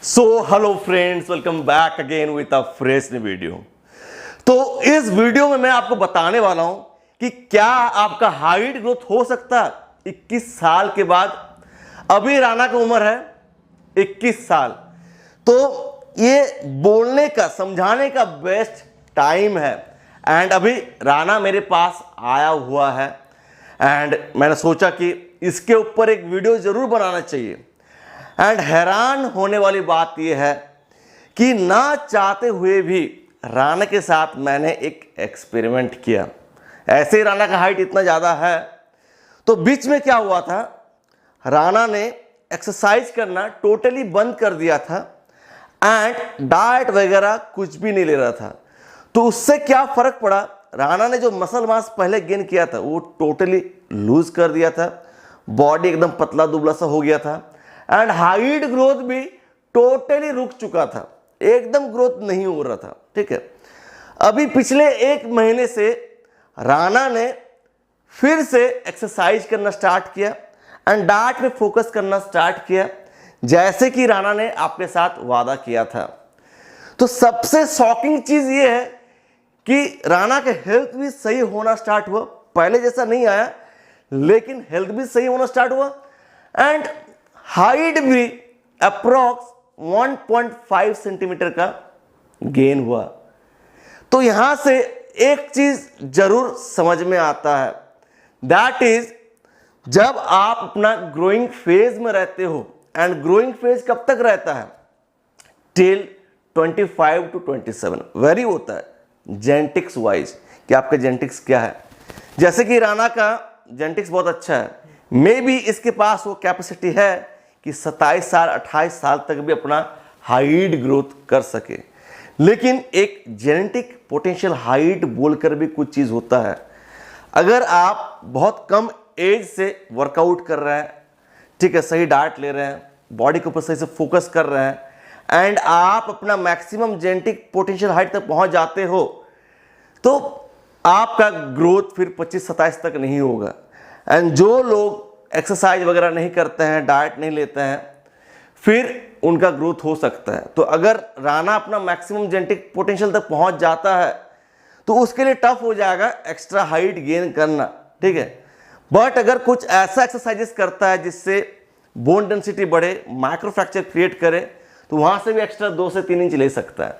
So hello friends, welcome back again with a fresh new video. तो इस video में मैं आपको बताने वाला हूं कि क्या आपका हाइट ग्रोथ हो सकता है 21 साल के बाद। अभी राणा की उम्र है 21 साल, तो ये बोलने का समझाने का बेस्ट टाइम है। एंड अभी राणा मेरे पास आया हुआ है एंड मैंने सोचा कि इसके ऊपर एक वीडियो जरूर बनाना चाहिए। एंड हैरान होने वाली बात यह है कि ना चाहते हुए भी राणा के साथ मैंने एक एक्सपेरिमेंट किया। ऐसे ही राणा का हाइट इतना ज़्यादा है, तो बीच में क्या हुआ था, राणा ने एक्सरसाइज करना टोटली बंद कर दिया था एंड डाइट वगैरह कुछ भी नहीं ले रहा था। तो उससे क्या फ़र्क पड़ा, राणा ने जो मसल मास पहले गेन किया था वो टोटली लूज कर दिया था, बॉडी एकदम पतला दुबला सा हो गया था एंड हाइट ग्रोथ भी टोटली रुक चुका था, एकदम ग्रोथ नहीं हो रहा था। ठीक है, अभी पिछले एक महीने से राणा ने फिर से एक्सरसाइज करना स्टार्ट किया एंड डाइट पे फोकस करना स्टार्ट किया, जैसे कि राणा ने आपके साथ वादा किया था। तो सबसे शॉकिंग चीज ये है कि राणा के हेल्थ भी सही होना स्टार्ट हुआ, पहले जैसा नहीं आया लेकिन हेल्थ भी सही होना स्टार्ट हुआ एंड हाइट भी अप्रॉक्स 1.5 सेंटीमीटर का गेन हुआ। तो यहां से एक चीज जरूर समझ में आता है, दैट इज जब आप अपना ग्रोइंग फेज में रहते हो, एंड ग्रोइंग फेज कब तक रहता है, टिल 25 to 27 वेरी होता है जेनेटिक्स वाइज कि आपका जेनेटिक्स क्या है। जैसे कि राणा का जेनेटिक्स बहुत अच्छा है, मे बी इसके पास वो कैपेसिटी है कि 27 साल 28 साल तक भी अपना हाइट ग्रोथ कर सके। लेकिन एक जेनेटिक पोटेंशियल हाइट बोलकर भी कुछ चीज़ होता है। अगर आप बहुत कम एज से वर्कआउट कर रहे हैं, ठीक है, सही डाइट ले रहे हैं, बॉडी के ऊपर सही से फोकस कर रहे हैं एंड आप अपना मैक्सिमम जेनेटिक पोटेंशियल हाइट तक पहुंच जाते हो, तो आपका ग्रोथ फिर 25-27 तक नहीं होगा। एंड जो लोग एक्सरसाइज वगैरह नहीं करते हैं, डाइट नहीं लेते हैं, फिर उनका ग्रोथ हो सकता है। तो अगर राणा अपना मैक्सिमम जेनेटिक पोटेंशियल तक पहुंच जाता है तो उसके लिए टफ हो जाएगा एक्स्ट्रा हाइट गेन करना, ठीक है। बट अगर कुछ ऐसा एक्सरसाइजेस करता है जिससे बोन डेंसिटी बढ़े, माइक्रो फ्रैक्चर क्रिएट करे, तो वहां से भी एक्स्ट्रा 2 से 3 इंच ले सकता है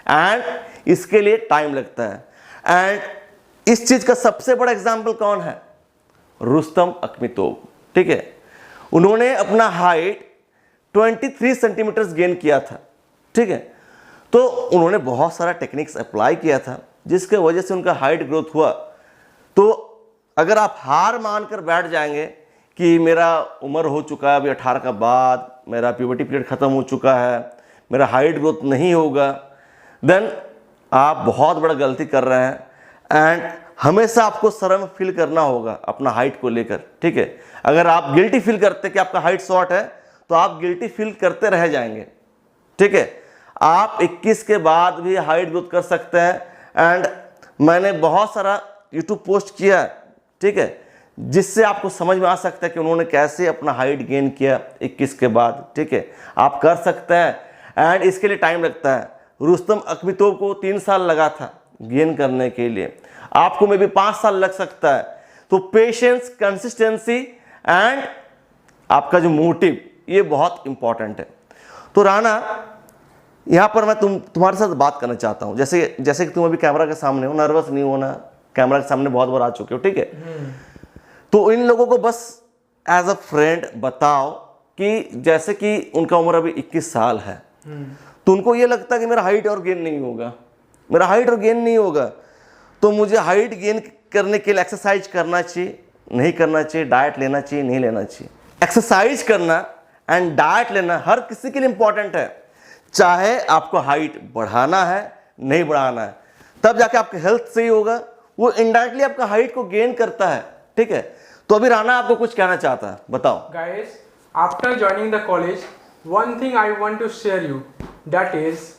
एंड इसके लिए टाइम लगता है। एंड इस चीज का सबसे बड़ा एग्जाम्पल कौन है, रुस्तम अख्मितोव, ठीक है। उन्होंने अपना हाइट 23 सेंटीमीटर गेन किया था, ठीक है। तो उन्होंने बहुत सारा टेक्निक्स अप्लाई किया था जिसके वजह से उनका हाइट ग्रोथ हुआ। तो अगर आप हार मानकर बैठ जाएंगे कि मेरा उम्र हो चुका है, अभी 18 का बाद मेरा प्यूबर्टी पीरियड ख़त्म हो चुका है, मेरा हाइट ग्रोथ नहीं होगा, देन आप बहुत बड़ा गलती कर रहे हैं एंड हमेशा आपको शर्म फील करना होगा अपना हाइट को लेकर, ठीक है। अगर आप गिल्टी फील करते कि आपका हाइट शॉर्ट है तो आप गिल्टी फील करते रह जाएंगे, ठीक है। आप 21 के बाद भी हाइट ग्रोथ कर सकते हैं एंड मैंने बहुत सारा यूट्यूब पोस्ट किया, ठीक है, जिससे आपको समझ में आ सकता है कि उन्होंने कैसे अपना हाइट गेन किया 21 के बाद, ठीक है। आप कर सकते हैं एंड इसके लिए टाइम लगता है। रुस्तम अख्मितोव को 3 साल लगा था गेन करने के लिए, आपको में भी 5 साल लग सकता है। तो पेशेंस, कंसिस्टेंसी एंड आपका जो मोटिव, ये बहुत इंपॉर्टेंट है। तो राणा, यहां पर मैं तुम्हारे साथ बात करना चाहता हूं, जैसे कि तुम अभी कैमरा के सामने हो, नर्वस नहीं होना, कैमरा के सामने बहुत बार आ चुके हो, ठीक है। तो इन लोगों को बस एज अ फ्रेंड बताओ कि जैसे कि उनका उम्र अभी 21 साल है, तो उनको ये लगता है कि मेरा हाइट और गेन नहीं होगा, मेरा हाइट और गेन नहीं होगा, तो मुझे हाइट गेन करने के लिए एक्सरसाइज करना चाहिए, नहीं करना चाहिए, डाइट लेना चाहिए, नहीं लेना चाहिए। एक्सरसाइज करना एंड डाइट लेना हर किसी के लिए इंपॉर्टेंट है, चाहे आपको हाइट बढ़ाना है नहीं बढ़ाना है, तब जाके आपका हेल्थ सही होगा, वो इनडायरेक्टली आपका हाइट को गेन करता है, ठीक है। तो अभी राणा आपको कुछ कहना चाहता है, बताओ। Guys, after joining the college, one thing I want to share you, that is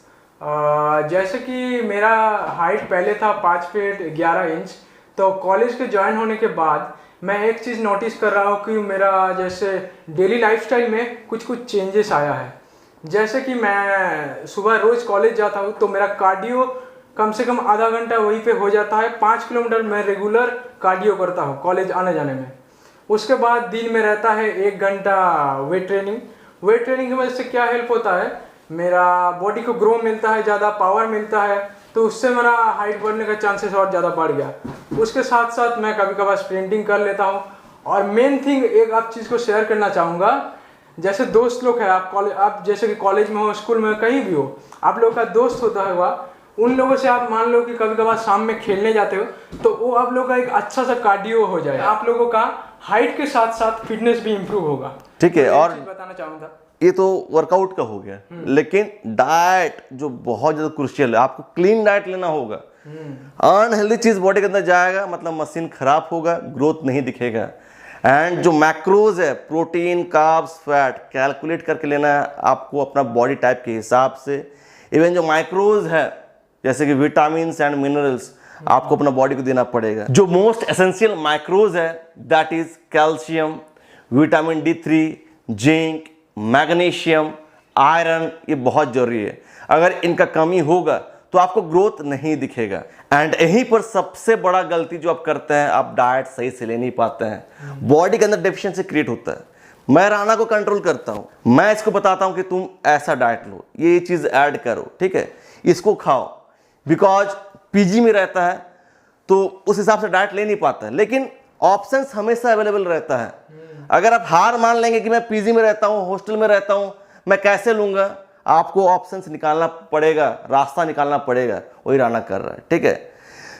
जैसे कि मेरा हाइट पहले था 5 फीट 11 इंच, तो कॉलेज के ज्वाइन होने के बाद मैं एक चीज़ नोटिस कर रहा हूँ कि मेरा जैसे डेली लाइफस्टाइल में कुछ चेंजेस आया है। जैसे कि मैं सुबह रोज कॉलेज जाता हूँ तो मेरा कार्डियो कम से कम आधा घंटा वहीं पे हो जाता है। 5 किलोमीटर मैं रेगुलर कार्डियो करता हूँ कॉलेज आने जाने में। उसके बाद दिन में रहता है 1 घंटा वेट ट्रेनिंग। वेट ट्रेनिंग की वजह से क्या हेल्प होता है, मेरा बॉडी को ग्रो मिलता है, ज़्यादा पावर मिलता है, तो उससे मेरा हाइट बढ़ने का चांसेस और ज़्यादा बढ़ गया। उसके साथ साथ मैं कभी कभार स्प्रिंटिंग कर लेता हूँ। और मेन थिंग एक आप चीज़ को शेयर करना चाहूँगा, जैसे दोस्त लोग हैं, आप जैसे कि कॉलेज में हो, स्कूल में, कहीं भी हो, आप लोगों का दोस्त होता है, उन लोगों से आप मान लो कि कभी कभार शाम में खेलने जाते हो तो वो आप लोगों का एक अच्छा सा कार्डियो हो जाए, आप लोगों का हाइट के साथ साथ फिटनेस भी इंप्रूव होगा। ठीक है। और बताना चाहूँगा, ये तो वर्कआउट का हो गया, लेकिन डाइट जो बहुत ज्यादा क्रूशियल है, आपको क्लीन डाइट लेना होगा। अनहेल्दी चीज बॉडी के अंदर जाएगा मतलब मशीन खराब होगा, ग्रोथ नहीं दिखेगा। एंड जो मैक्रोज है, प्रोटीन, कार्ब्स, फैट, कैलकुलेट करके लेना है आपको अपना बॉडी टाइप के हिसाब से। इवन जो माइक्रोज है जैसे कि विटामिन एंड मिनरल्स आपको अपना बॉडी को देना पड़ेगा। जो मोस्ट एसेंशियल माइक्रोज है that is calcium, vitamin D3, zinc, magnesium, iron, ये बहुत जरूरी है। अगर इनका कमी होगा तो आपको ग्रोथ नहीं दिखेगा। एंड यहीं पर सबसे बड़ा गलती जो आप करते हैं, आप डाइट सही से ले नहीं पाते हैं, बॉडी के अंदर डेफिशिएंसी क्रिएट होता है। मैं राना को कंट्रोल करता हूं, मैं इसको बताता हूं कि तुम ऐसा डाइट लो, ये चीज ऐड करो, ठीक है, इसको खाओ, बिकॉज पीजी में रहता है तो उस हिसाब से डाइट ले नहीं पाता है। लेकिन ऑप्शंस हमेशा अवेलेबल रहता है। अगर आप हार मान लेंगे कि मैं पीजी में रहता हूं, हॉस्टल में रहता हूं, मैं कैसे लूंगा, आपको ऑप्शंस निकालना पड़ेगा, रास्ता निकालना पड़ेगा। वही राना कर रहा है, ठीक है।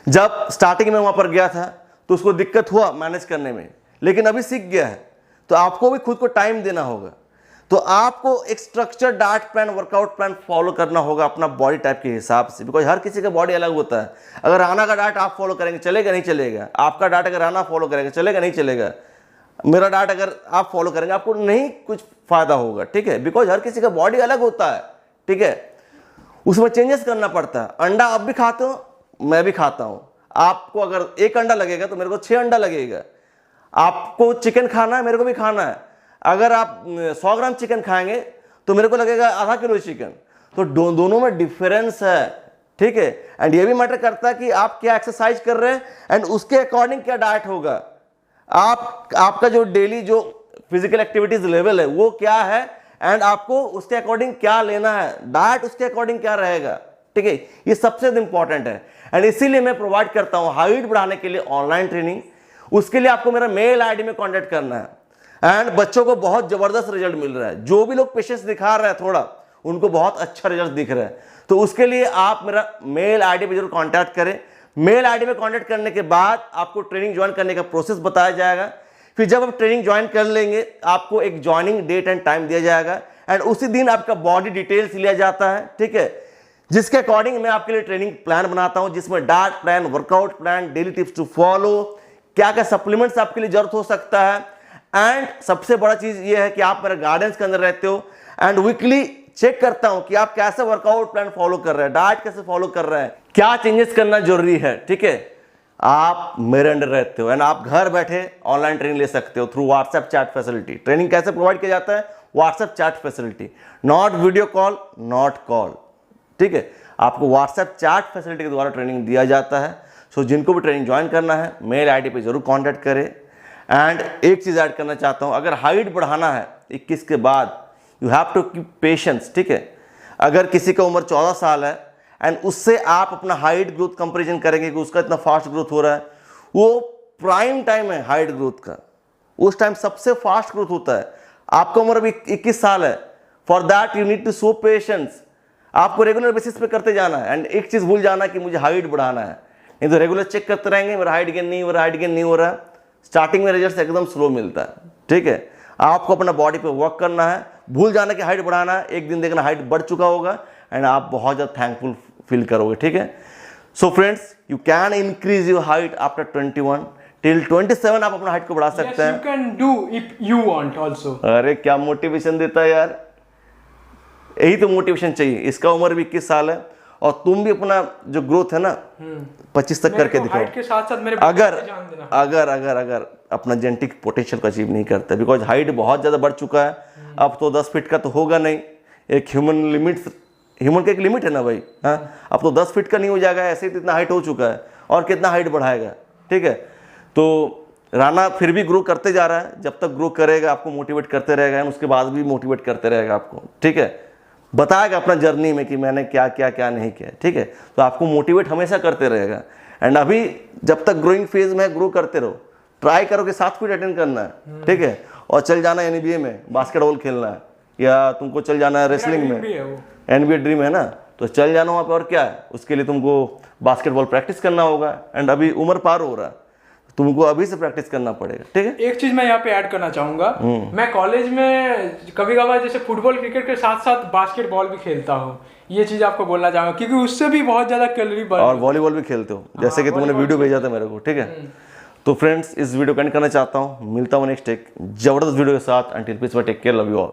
जब स्टार्टिंग में वहां पर गया था तो उसको दिक्कत हुआ मैनेज करने में, लेकिन अभी सीख गया है। तो आपको भी खुद को टाइम देना होगा। तो आपको एक structure diet plan, workout plan follow करना होगा अपना बॉडी टाइप के हिसाब से, बिकॉज हर किसी का बॉडी अलग होता है। अगर राना का डाइट आप फॉलो करेंगे चलेगा नहीं चलेगा, आपका डाइट अगर राना फॉलो करेंगे चलेगा नहीं चलेगा, मेरा डाइट अगर आप फॉलो करेंगे आपको नहीं कुछ फायदा होगा, ठीक है। बिकॉज हर किसी का बॉडी अलग होता है, ठीक है, उसमें चेंजेस करना पड़ता है। अंडा आप भी खाते हो, मैं भी खाता हूं। आपको अगर 1 अंडा लगेगा तो मेरे को 6 अंडा लगेगा। आपको चिकन खाना है, मेरे को भी खाना है। अगर आप 100 ग्राम चिकन खाएंगे तो मेरे को लगेगा आधा किलो चिकन। तो दोनों में डिफरेंस है, ठीक है। एंड ये भी मैटर करता है कि आप क्या एक्सरसाइज कर रहे हैं एंड उसके अकॉर्डिंग क्या डाइट होगा। आपका जो डेली जो फिजिकल एक्टिविटीज लेवल है वो क्या है एंड आपको उसके अकॉर्डिंग क्या लेना है, डाइट उसके अकॉर्डिंग क्या रहेगा, ठीक है। ये सबसे इंपॉर्टेंट है। एंड इसीलिए मैं प्रोवाइड करता हूं हाइट बढ़ाने के लिए ऑनलाइन ट्रेनिंग। उसके लिए आपको मेरा मेल आईडी में कांटेक्ट करना है। एंड बच्चों को बहुत जबरदस्त रिजल्ट मिल रहा है। जो भी लोग पेशेंस दिखा रहे हैं थोड़ा, उनको बहुत अच्छा रिजल्ट दिख रहा है। तो उसके लिए आप मेरा मेल आईडी पे जरूर कांटेक्ट करें। मेल आईडी में कांटेक्ट करने के बाद आपको ट्रेनिंग ज्वाइन करने का प्रोसेस बताया जाएगा। फिर जब आप ट्रेनिंग ज्वाइन कर लेंगे आपको एक ज्वाइनिंग डेट एंड टाइम दिया जाएगा एंड उसी दिन आपका बॉडी डिटेल्स लिया जाता है, ठीक है, जिसके अकॉर्डिंग मैं आपके लिए ट्रेनिंग प्लान बनाता हूं, जिसमें diet plan, workout plan, daily tips to follow, क्या क्या सप्लीमेंट्स आपके लिए जरूरत हो सकता है। एंड सबसे बड़ा चीज ये है कि आप मेरे गार्डन्स के अंदर रहते हो एंड वीकली चेक करता हूं कि आप कैसे वर्कआउट प्लान फॉलो कर रहे हैं, डाइट कैसे फॉलो कर रहे हैं, क्या चेंजेस करना जरूरी है, ठीक है। आप मेरे अंडर रहते हो एंड आप घर बैठे ऑनलाइन ट्रेनिंग ले सकते हो through WhatsApp chat facility. Training कैसे प्रोवाइड किया जाता है, WhatsApp chat facility, not video call, not call, ठीक है। आपको व्हाट्सएप चैट फैसिलिटी के द्वारा ट्रेनिंग दिया जाता है। सो जिनको भी ट्रेनिंग ज्वाइन करना है मेल आईडी पे जरूर कांटेक्ट करें। एंड एक चीज ऐड करना चाहता हूं, अगर हाइट बढ़ाना है 21 के बाद, you have to keep patience, ठीक है। अगर किसी का उम्र 14 साल है एंड उससे आप अपना हाइट ग्रोथ कंपैरिजन करेंगे कि उसका इतना फास्ट ग्रोथ हो रहा है, वो प्राइम टाइम है हाइट ग्रोथ का, उस टाइम सबसे फास्ट ग्रोथ होता है। आपका उम्र अभी 21 साल है, for that you need to show patience. आपको रेगुलर बेसिस पे करते जाना है एंड एक चीज भूल जाना कि मुझे हाइट बढ़ाना है, नहीं तो रेगुलर चेक करते रहेंगे मेरा हाइट गेन नहीं हो रहा, हाइट गेन नहीं हो रहा। स्टार्टिंग में रिजल्ट एकदम स्लो मिलता है, ठीक है। आपको अपना बॉडी पे वर्क करना है, भूल जाना कि हाइट बढ़ाना है, एक दिन देखना हाइट बढ़ चुका होगा एंड आप बहुत ज़्यादा थैंकफुल फील करोगे, ठीक है। So friends, you can increase your height after 21 till 27 आप अपना हाइट को बढ़ा सकते हैं। You can do if you want also. अरे क्या मोटिवेशन देता है यार, यही तो मोटिवेशन चाहिए। इसका उम्र भी 21 साल है और तुम भी अपना जो ग्रोथ है ना 25 तक करके दिखाओ। के साथ साथ मेरे अगर अपना जेनेटिक पोटेंशियल को अचीव नहीं करता, बिकॉज हाइट बहुत ज्यादा बढ़ चुका है, अब तो 10 फीट का तो होगा नहीं, एक ह्यूमन का एक लिमिट है ना भाई। हाँ, अब तो 10 फीट का नहीं हो जाएगा, ऐसे ही इतना हाइट हो चुका है और कितना हाइट बढ़ाएगा। ठीक है, तो राणा फिर भी ग्रो करते जा रहा है, जब तक ग्रो करेगा आपको मोटिवेट करते रहेगा, उसके बाद भी मोटिवेट करते रहेगा आपको। ठीक है, बताएगा अपना जर्नी में कि मैंने क्या किया क्या नहीं किया। ठीक है, तो आपको मोटिवेट हमेशा करते रहेगा। एंड अभी जब तक ग्रोइंग फेज में ग्रो करते रहो, ट्राई करो कि 7 फीट अटेंड करना है। ठीक है, और चल जाना है NBA में बास्केटबॉल खेलना है, या तुमको चल जाना है रेसलिंग में, NBA ड्रीम है ना, तो चल जाना वहाँ पे। और क्या है, उसके लिए तुमको बास्केटबॉल प्रैक्टिस करना होगा। एंड अभी उम्र पार हो रहा है, तुमको अभी से प्रैक्टिस करना पड़ेगा। ठीक है, एक चीज मैं यहाँ पे ऐड करना चाहूंगा, मैं कॉलेज में कभी कभार जैसे फुटबॉल क्रिकेट के साथ साथ बास्केटबॉल भी खेलता हूँ। ये चीज आपको बोलना चाहूंगा, क्योंकि उससे भी बहुत ज्यादा कैलोरी बर्न। और वॉलीबॉल भी खेलते हो, जैसे कि तुमने वीडियो भेजा था मेरे को। ठीक है, तो फ्रेंड्स इस वीडियो को एंड करना चाहता हूँ। मिलता हूँ नेक्स्ट एक जबरदस्त वीडियो के साथ। Until peace, take care, love you all.